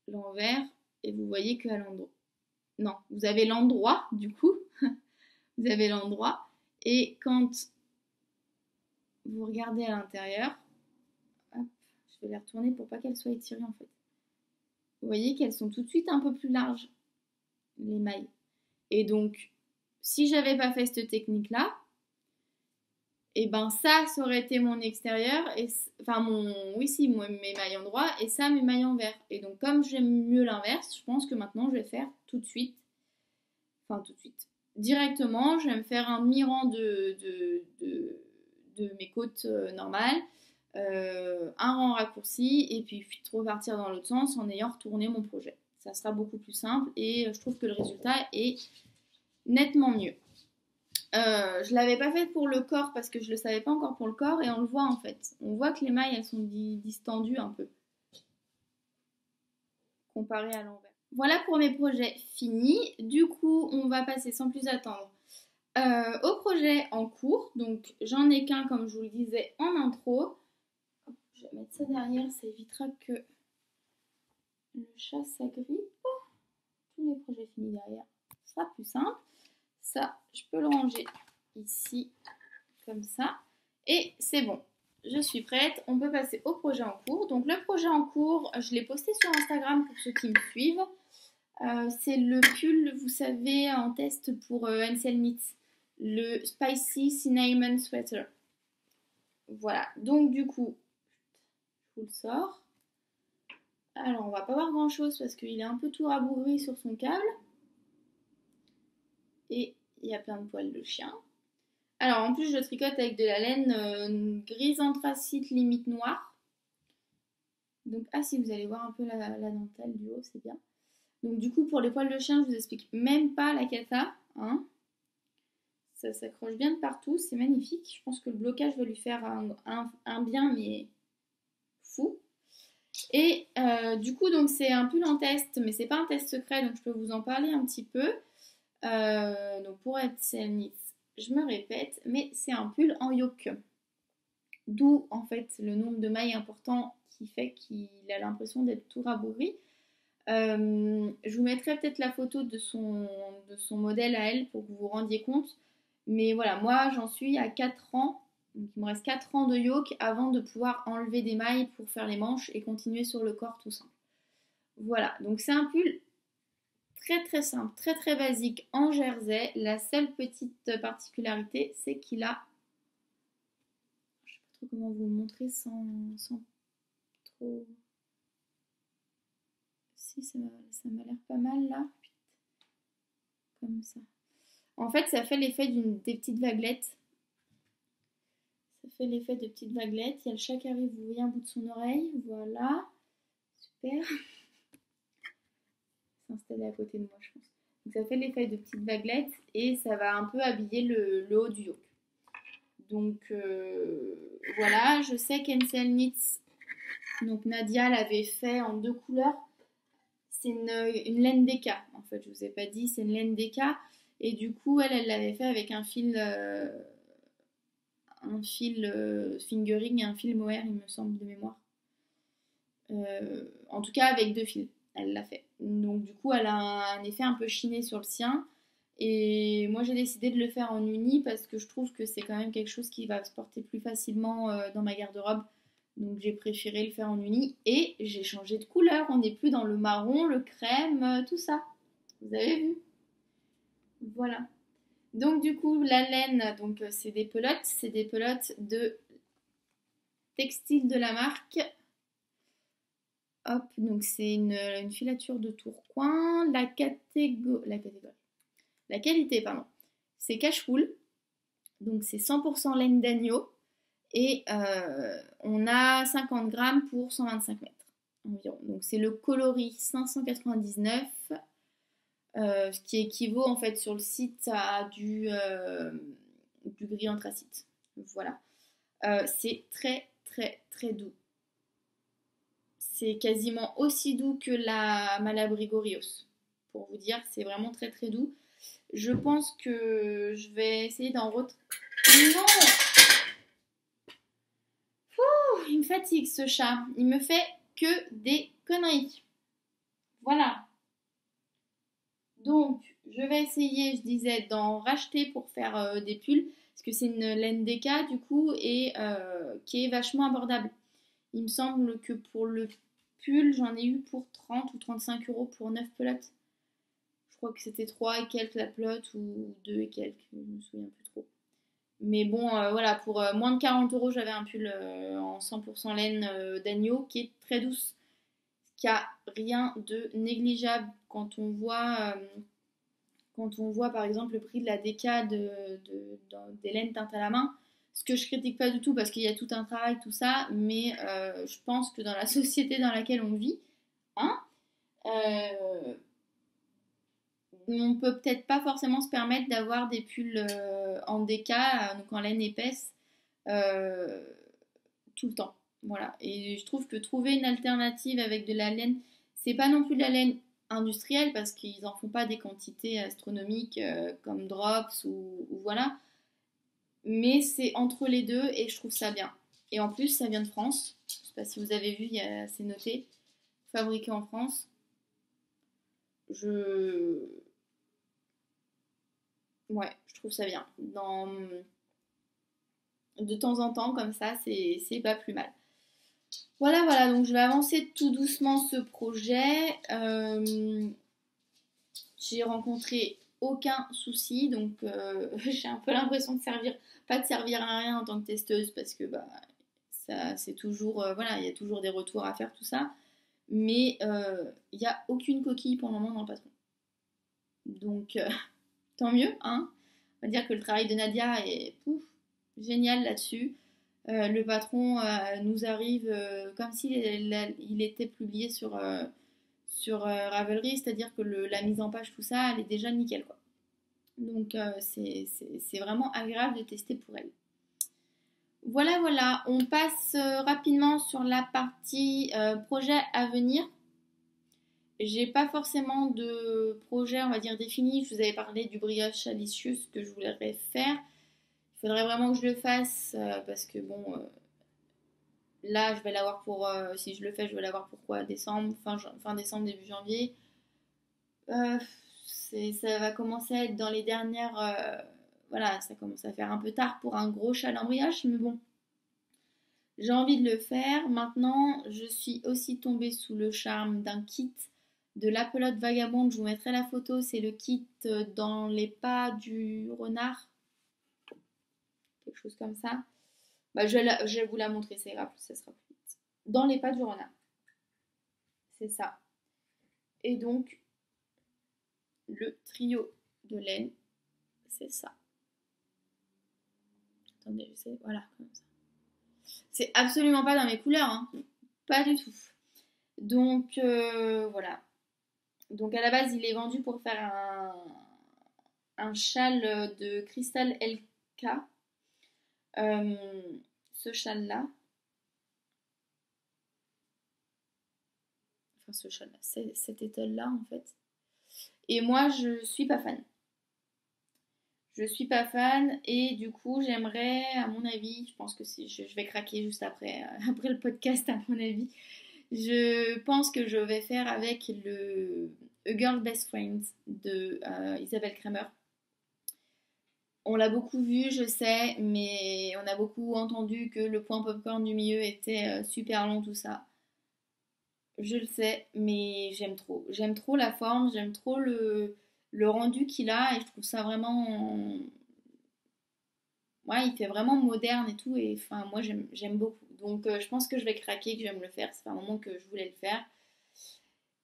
l'envers et vous voyez qu'à l'endroit... Non, vous avez l'endroit, du coup. Vous avez l'endroit. Et quand vous regardez à l'intérieur, hop, je vais les retourner pour pas qu'elles soient étirées en fait. Vous voyez qu'elles sont tout de suite un peu plus larges, les mailles. Et donc, si j'avais pas fait cette technique-là, et ben ça aurait été mon extérieur, et, enfin mes mailles en droit, et ça mes mailles en vert. Et donc comme j'aime mieux l'inverse, je pense que maintenant je vais faire tout de suite, directement, je vais me faire un demi-rang de mes côtes normales, un rang raccourci, et puis repartir dans l'autre sens en ayant retourné mon projet. Ça sera beaucoup plus simple, et je trouve que le résultat est nettement mieux. Je l'avais pas fait pour le corps parce que je le savais pas encore pour le corps et on le voit en fait. On voit que les mailles elles sont distendues un peu comparé à l'envers. Voilà pour mes projets finis. Du coup, on va passer sans plus attendre au projet en cours. Donc j'en ai qu'un comme je vous le disais en intro. Je vais mettre ça derrière, ça évitera que le chat s'agrippe. Tous mes projets finis derrière, ce sera plus simple. Ça, je peux le ranger ici, comme ça. Et c'est bon, je suis prête. On peut passer au projet en cours. Donc le projet en cours, je l'ai posté sur Instagram pour ceux qui me suivent. C'est le pull, vous savez, en test pour Ansel Knits. Le Spicy Cinnamon Sweater. Voilà, donc du coup, je vous le sors. Alors, on va pas voir grand chose parce qu'il est un peu tout rabougri sur son câble. Et il y a plein de poils de chien. Alors, en plus, je le tricote avec de la laine grise anthracite limite noire. Donc, ah si, vous allez voir un peu la dentelle du haut, c'est bien. Donc, du coup, pour les poils de chien, je vous explique même pas la cata. Hein. Ça s'accroche bien de partout, c'est magnifique. Je pense que le blocage va lui faire un bien, mais fou. Et du coup, donc c'est un pull en test, mais c'est pas un test secret, donc je peux vous en parler un petit peu. Donc pour être Knits, je me répète, mais c'est un pull en yoke. D'où en fait le nombre de mailles important qui fait qu'il a l'impression d'être tout rabougri. Je vous mettrai peut-être la photo de son modèle à elle pour que vous vous rendiez compte. Mais voilà, moi j'en suis à 4 ans. Donc il me reste 4 ans de yoke avant de pouvoir enlever des mailles pour faire les manches et continuer sur le corps tout simple. Voilà, donc c'est un pull très très simple, très très basique en jersey. La seule petite particularité, c'est qu'il a... Je sais pas trop comment vous le montrer sans trop... Si, ça m'a l'air pas mal là. Comme ça. En fait, ça fait l'effet des petites vaguelettes. Ça fait l'effet de petites vaguelettes. Il y a le chat qui arrive, vous voyez un bout de son oreille. Voilà. Super. S'installer à côté de moi, je pense. Donc ça fait l'effet de petites vaguelettes et ça va un peu habiller le haut du yoke. Donc voilà, je sais qu'Ansel Knits, donc Nadia l'avait fait en 2 couleurs. C'est une laine DK, en fait, je vous ai pas dit, c'est une laine DK. Et du coup, elle l'avait fait avec un fil fingering et un fil mohair, il me semble, de mémoire. En tout cas, avec 2 fils, elle l'a fait. Donc du coup, elle a un effet un peu chiné sur le sien. Et moi, j'ai décidé de le faire en uni parce que je trouve que c'est quand même quelque chose qui va se porter plus facilement dans ma garde-robe. Donc j'ai préféré le faire en uni et j'ai changé de couleur. On n'est plus dans le marron, le crème, tout ça. Vous avez vu? Voilà. Donc du coup, la laine, donc c'est des pelotes de textile de la marque. Hop, donc c'est une filature de Tourcoing. La qualité, pardon, c'est cache-poule. Donc c'est 100% laine d'agneau. Et on a 50 grammes pour 125 mètres environ. Donc c'est le coloris 599, ce qui équivaut en fait sur le site à du gris anthracite. Voilà. C'est très très très doux. C'est quasiment aussi doux que la Malabrigo Rios. Pour vous dire, c'est vraiment très très doux. Je pense que je vais essayer d'en Non! Il me fatigue ce chat. Il me fait que des conneries. Voilà. Donc, je vais essayer, je disais, d'en racheter pour faire des pulls. Parce que c'est une laine DK du coup et qui est vachement abordable. Il me semble que pour le pull, j'en ai eu pour 30 ou 35 euros pour 9 pelotes. Je crois que c'était 3 et quelques la pelote ou 2 et quelques, je me souviens plus trop. Mais bon, voilà, pour moins de 40 euros, j'avais un pull en 100% laine d'agneau qui est très douce. Qui a rien de négligeable quand on voit par exemple le prix de la DK des laines teintes à la main. Ce que je critique pas du tout parce qu'il y a tout un travail, tout ça, mais je pense que dans la société dans laquelle on vit, hein, euh, on peut peut-être pas forcément se permettre d'avoir des pulls en DK, donc en laine épaisse, euh, tout le temps. Voilà. Et je trouve que trouver une alternative avec de la laine, c'est pas non plus de la laine industrielle parce qu'ils en font pas des quantités astronomiques comme Drops ou voilà. Mais c'est entre les deux et je trouve ça bien. Et en plus, ça vient de France. Je sais pas si vous avez vu, c'est noté. Fabriqué en France. Je... Ouais, je trouve ça bien. De temps en temps, comme ça, c'est pas plus mal. Voilà, voilà, donc je vais avancer tout doucement ce projet. J'ai rencontré aucun souci, donc j'ai un peu l'impression de servir, pas de servir à rien en tant que testeuse, parce que bah, ça, c'est toujours, voilà, il y a toujours des retours à faire, tout ça. Mais il n'y a aucune coquille pour le moment dans le patron. Donc tant mieux, hein. On va dire que le travail de Nadia est pouf, génial là-dessus. Le patron nous arrive comme s'il il était publié sur Ravelry, c'est-à-dire que la mise en page, tout ça, elle est déjà nickel, quoi. Donc c'est vraiment agréable de tester pour elle. Voilà, voilà, on passe rapidement sur la partie projet à venir. J'ai pas forcément de projet, on va dire, défini. Je vous avais parlé du brioche alicieux que je voudrais faire. Il faudrait vraiment que je le fasse parce que bon, là, je vais l'avoir pour. Si je le fais, je vais l'avoir pour quoi? Décembre, fin décembre, début janvier. Euh, ça va commencer à être dans les dernières. Voilà, ça commence à faire un peu tard pour un gros chalambriage, mais bon, j'ai envie de le faire. Maintenant, je suis aussi tombée sous le charme d'un kit de la pelote vagabonde. Je vous mettrai la photo. C'est le kit dans les pas du renard, quelque chose comme ça. Bah, je vais vous la montrer, ça sera plus vite. Dans les pas du renard, c'est ça. Et donc, le trio de laine, c'est ça. Attendez, je sais, voilà, comme ça. C'est absolument pas dans mes couleurs, hein. Pas du tout. Donc, voilà. Donc, à la base, il est vendu pour faire un châle de cristal LK. Ce châle-là, enfin ce châle-là, cette étole-là, en fait. Et moi, je suis pas fan. Je suis pas fan et du coup j'aimerais, à mon avis, je pense que si je vais craquer juste après, après le podcast à mon avis, je pense que je vais faire avec le A Girl Best Friend de Isabelle Kramer. On l'a beaucoup vu, je sais, mais on a beaucoup entendu que le point popcorn du milieu était super long, tout ça. Je le sais, mais j'aime trop. J'aime trop la forme, j'aime trop le rendu qu'il a et je trouve ça vraiment ouais, il fait vraiment moderne et tout. Et enfin, moi, j'aime beaucoup. Donc, je pense que je vais craquer, que je vais me le faire. C'est un moment que je voulais le faire.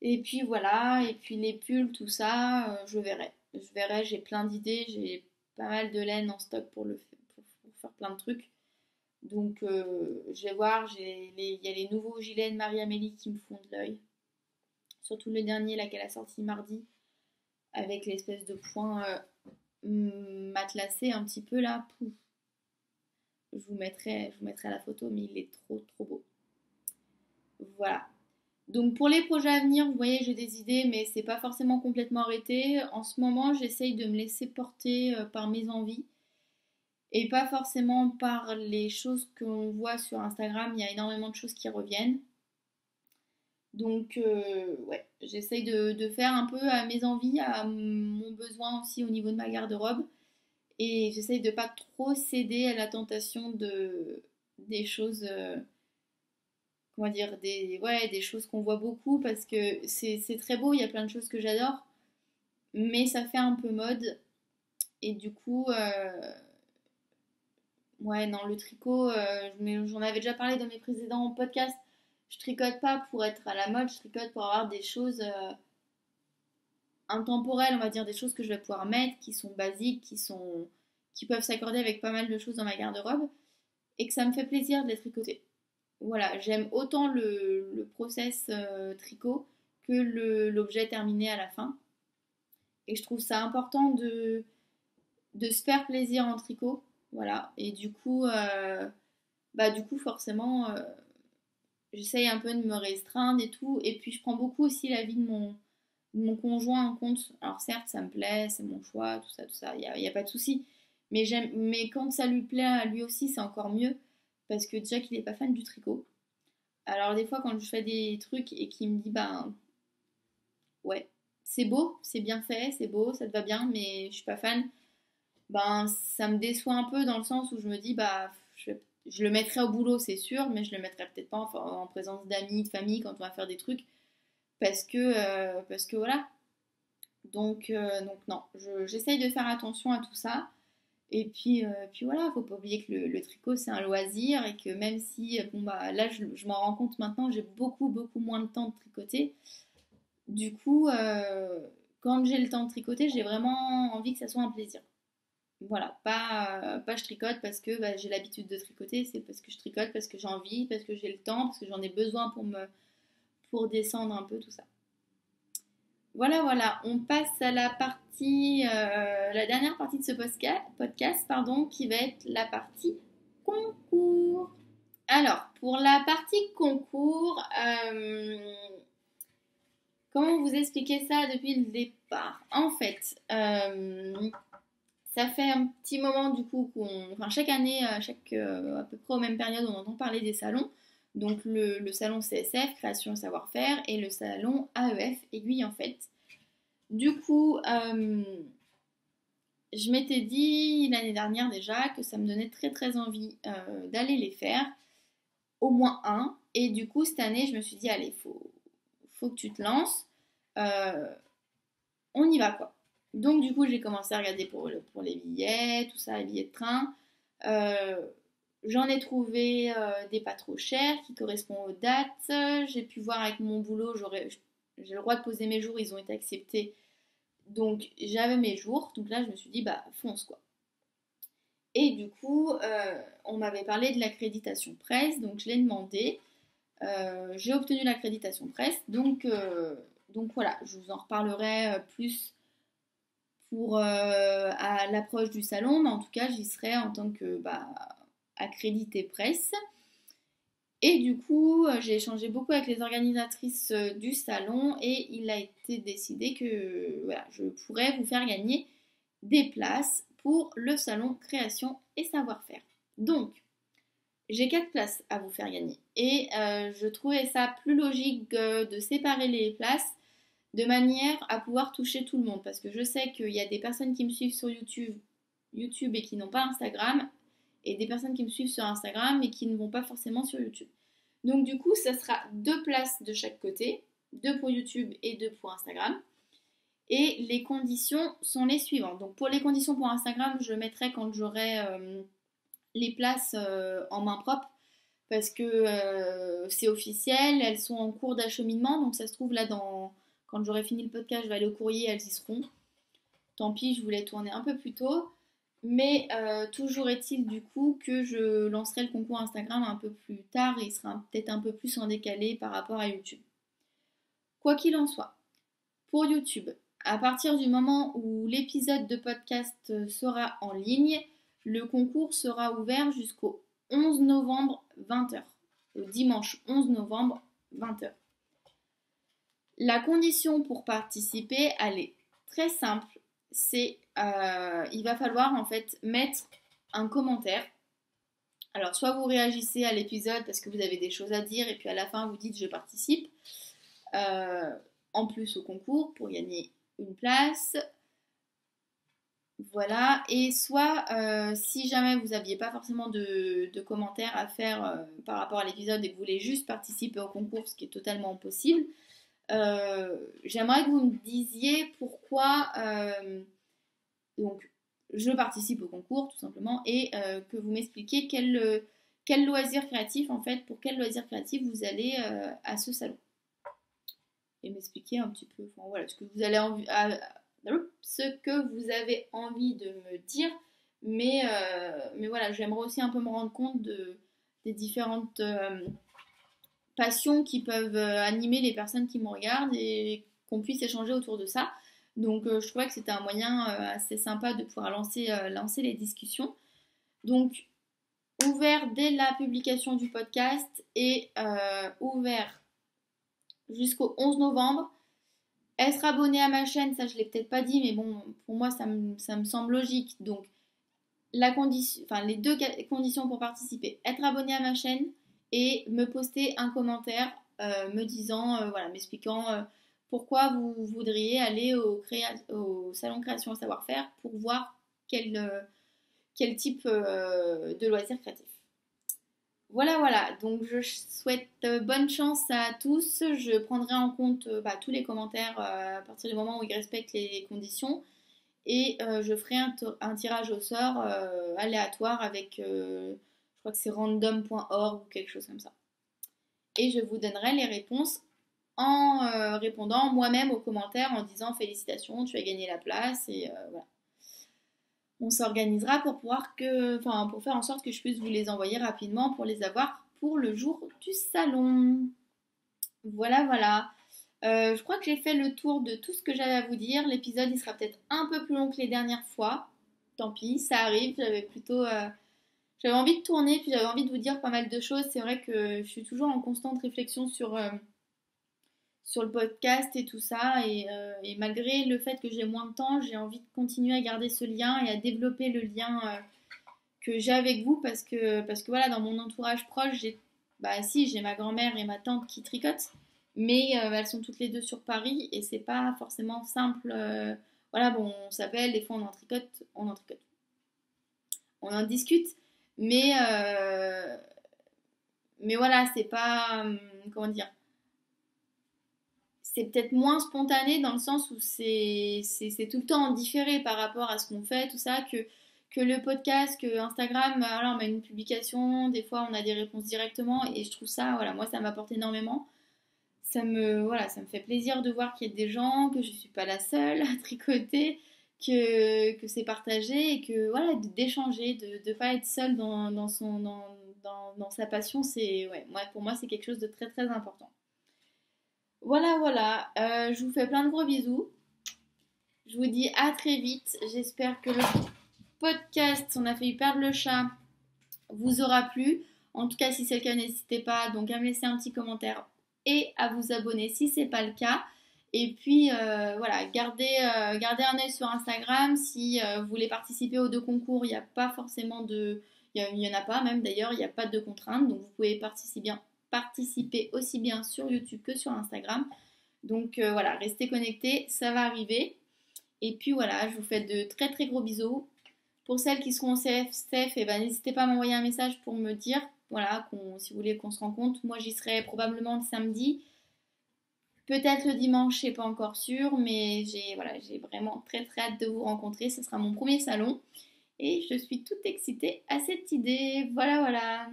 Et puis voilà. Et puis les pulls, tout ça, je verrai. Je verrai, j'ai plein d'idées. J'ai pas mal de laine en stock pour faire plein de trucs. Donc, je vais voir. Il y a les nouveaux gilets de Marie-Amélie qui me font de l'œil. Surtout le dernier, là, qu'elle a sorti mardi. Avec l'espèce de point matelassé un petit peu là. Pouf. Je vous mettrai la photo, mais il est trop trop beau. Voilà. Donc pour les projets à venir, vous voyez, j'ai des idées, mais c'est pas forcément complètement arrêté. En ce moment, j'essaye de me laisser porter par mes envies. et pas forcément par les choses qu'on voit sur Instagram. Il y a énormément de choses qui reviennent. Donc, ouais, j'essaye de faire un peu à mes envies, à mon besoin aussi au niveau de ma garde-robe. Et j'essaye de pas trop céder à la tentation des choses, comment dire, des choses qu'on voit beaucoup parce que c'est très beau, il y a plein de choses que j'adore, mais ça fait un peu mode. Et du coup, ouais, non, le tricot, j'en avais déjà parlé dans mes précédents podcasts. Je tricote pas pour être à la mode, je tricote pour avoir des choses intemporelles, on va dire, des choses que je vais pouvoir mettre, qui sont basiques, qui peuvent s'accorder avec pas mal de choses dans ma garde-robe, et que ça me fait plaisir de les tricoter. Voilà, j'aime autant le process tricot que l'objet terminé à la fin. Et je trouve ça important de se faire plaisir en tricot. Voilà, et du coup forcément, j'essaye un peu de me restreindre et tout. Et puis je prends beaucoup aussi l'avis de mon conjoint en compte. Alors certes, ça me plaît, c'est mon choix, tout ça, y a pas de souci. Mais quand ça lui plaît à lui aussi, c'est encore mieux. Parce que déjà qu'il est pas fan du tricot. Alors des fois quand je fais des trucs et qu'il me dit ben ouais, c'est beau, c'est bien fait, c'est beau, ça te va bien, mais je suis pas fan, ben ça me déçoit un peu dans le sens où je me dis bah je le mettrai au boulot c'est sûr, mais je le mettrai peut-être pas en présence d'amis, de famille quand on va faire des trucs parce que voilà. Donc non, j'essaye de faire attention à tout ça. Et puis voilà, faut pas oublier que le tricot c'est un loisir et que même si, bon bah là je m'en rends compte maintenant, j'ai beaucoup moins de temps de tricoter. Du coup, quand j'ai le temps de tricoter, j'ai vraiment envie que ça soit un plaisir. Voilà, pas je tricote parce que bah, j'ai l'habitude de tricoter, c'est parce que je tricote, parce que j'ai envie, parce que j'ai le temps, parce que j'en ai besoin pour descendre un peu tout ça. Voilà, on passe à la dernière partie de ce podcast, pardon, qui va être la partie concours. Alors, pour la partie concours, comment vous expliquer ça depuis le départ? En fait, ça fait un petit moment du coup enfin chaque année, à peu près aux mêmes périodes, on entend parler des salons. Donc le salon CSF, création et savoir-faire, et le salon AEF, aiguille en fait. Du coup, je m'étais dit l'année dernière déjà que ça me donnait très envie d'aller les faire, au moins un. Et du coup, cette année, je me suis dit, allez, faut que tu te lances. Euh, on y va quoi. Donc du coup, j'ai commencé à regarder pour les billets, tout ça, les billets de train. Euh, J'en ai trouvé des pas trop chers qui correspondent aux dates. J'ai pu voir avec mon boulot, j'ai le droit de poser mes jours, ils ont été acceptés. Donc j'avais mes jours. Donc là, je me suis dit, bah fonce quoi. Et du coup, on m'avait parlé de l'accréditation presse, donc je l'ai demandé. J'ai obtenu l'accréditation presse, donc voilà, je vous en reparlerai plus à l'approche du salon, mais en tout cas, j'y serai en tant que accréditée presse. Et du coup, j'ai échangé beaucoup avec les organisatrices du salon et il a été décidé que voilà, je pourrais vous faire gagner des places pour le salon création et savoir-faire. Donc, j'ai 4 places à vous faire gagner. Et je trouvais ça plus logique de séparer les places de manière à pouvoir toucher tout le monde. Parce que je sais qu'il y a des personnes qui me suivent sur YouTube et qui n'ont pas Instagram, et des personnes qui me suivent sur Instagram et qui ne vont pas forcément sur YouTube. Donc du coup, ça sera 2 places de chaque côté, 2 pour YouTube et 2 pour Instagram. Et les conditions sont les suivantes. Donc pour les conditions pour Instagram, je mettrai quand j'aurai les places en main propre parce que c'est officiel, elles sont en cours d'acheminement, donc ça se trouve là quand j'aurai fini le podcast, je vais aller au courrier, elles y seront. Tant pis, je voulais tourner un peu plus tôt, mais toujours est-il du coup que je lancerai le concours Instagram un peu plus tard et il sera peut-être un peu plus en décalé par rapport à YouTube. Quoi qu'il en soit, pour YouTube, à partir du moment où l'épisode de podcast sera en ligne, le concours sera ouvert jusqu'au 11 novembre 20h. Le dimanche 11 novembre 20h. La condition pour participer, elle est très simple. Il va falloir en fait mettre un commentaire. Alors, soit vous réagissez à l'épisode parce que vous avez des choses à dire et puis à la fin vous dites je participe en plus au concours pour gagner une place. Voilà, et soit si jamais vous n'aviez pas forcément de commentaires à faire par rapport à l'épisode et que vous voulez juste participer au concours, ce qui est totalement possible, j'aimerais que vous me disiez pourquoi donc je participe au concours tout simplement et que vous m'expliquiez quel loisir créatif en fait, pour quel loisir créatif vous allez à ce salon. Et m'expliquer un petit peu, enfin voilà, ce que vous avez envie de me dire, mais voilà, j'aimerais aussi un peu me rendre compte des différentes passions qui peuvent animer les personnes qui me regardent et qu'on puisse échanger autour de ça. Donc je trouvais que c'était un moyen assez sympa de pouvoir lancer les discussions. Donc ouvert dès la publication du podcast et ouvert jusqu'au 11 novembre. Être abonné à ma chaîne, ça je l'ai peut-être pas dit, mais bon, pour moi ça me semble logique. Donc les deux conditions pour participer, être abonné à ma chaîne et me poster un commentaire me disant, voilà, m'expliquant pourquoi vous voudriez aller au salon création et savoir-faire pour voir quel type de loisirs créatifs. Voilà, voilà. Donc je souhaite bonne chance à tous. Je prendrai en compte tous les commentaires à partir du moment où ils respectent les conditions. Et je ferai un tirage au sort aléatoire avec, je crois que c'est random.org ou quelque chose comme ça. Et je vous donnerai les réponses en répondant moi-même aux commentaires en disant félicitations, tu as gagné la place. Et voilà. On s'organisera pour pour faire en sorte que je puisse vous les envoyer rapidement pour les avoir pour le jour du salon. Voilà, voilà. Je crois que j'ai fait le tour de tout ce que j'avais à vous dire. L'épisode, il sera peut-être un peu plus long que les dernières fois. Tant pis, ça arrive. J'avais envie de tourner, puis j'avais envie de vous dire pas mal de choses. C'est vrai que je suis toujours en constante réflexion sur le podcast et tout ça. Et malgré le fait que j'ai moins de temps, j'ai envie de continuer à garder ce lien et à développer le lien que j'ai avec vous parce que voilà, dans mon entourage proche, j'ai ma grand-mère et ma tante qui tricotent, mais elles sont toutes les deux sur Paris et c'est pas forcément simple. Voilà, bon, on s'appelle, des fois on en discute, mais mais voilà, c'est pas comment dire, c'est peut-être moins spontané dans le sens où c'est tout le temps en différé par rapport à ce qu'on fait, tout ça, que le podcast, que Instagram, voilà, on met une publication, des fois on a des réponses directement et je trouve ça, voilà, moi ça m'apporte énormément. Ça me fait plaisir de voir qu'il y a des gens, que je suis pas la seule à tricoter, que c'est partagé et que voilà, d'échanger, de ne pas être seule dans sa passion, pour moi c'est quelque chose de très très important. Voilà, voilà. Je vous fais plein de gros bisous. Je vous dis à très vite. J'espère que le podcast On a failli perdre le chat vous aura plu. En tout cas, si c'est le cas, n'hésitez pas donc à me laisser un petit commentaire et à vous abonner si c'est pas le cas. Et puis voilà, gardez un œil sur Instagram. Si vous voulez participer aux deux concours, il n'y a pas forcément il y en a pas même d'ailleurs, il n'y a pas de contraintes. Donc vous pouvez participer aussi bien sur YouTube que sur Instagram. Donc voilà, restez connectés, ça va arriver. Et puis voilà, je vous fais de très très gros bisous. Pour celles qui seront au CFCF, n'hésitez pas à m'envoyer un message pour me dire, voilà, si vous voulez qu'on se rencontre. Moi j'y serai probablement le samedi, peut-être le dimanche, c'est pas encore sûr, mais j'ai vraiment très très hâte de vous rencontrer. Ce sera mon premier salon et je suis toute excitée à cette idée. Voilà, voilà.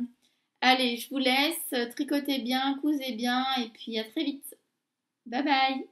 Allez, je vous laisse, tricotez bien, cousez bien et puis à très vite. Bye bye.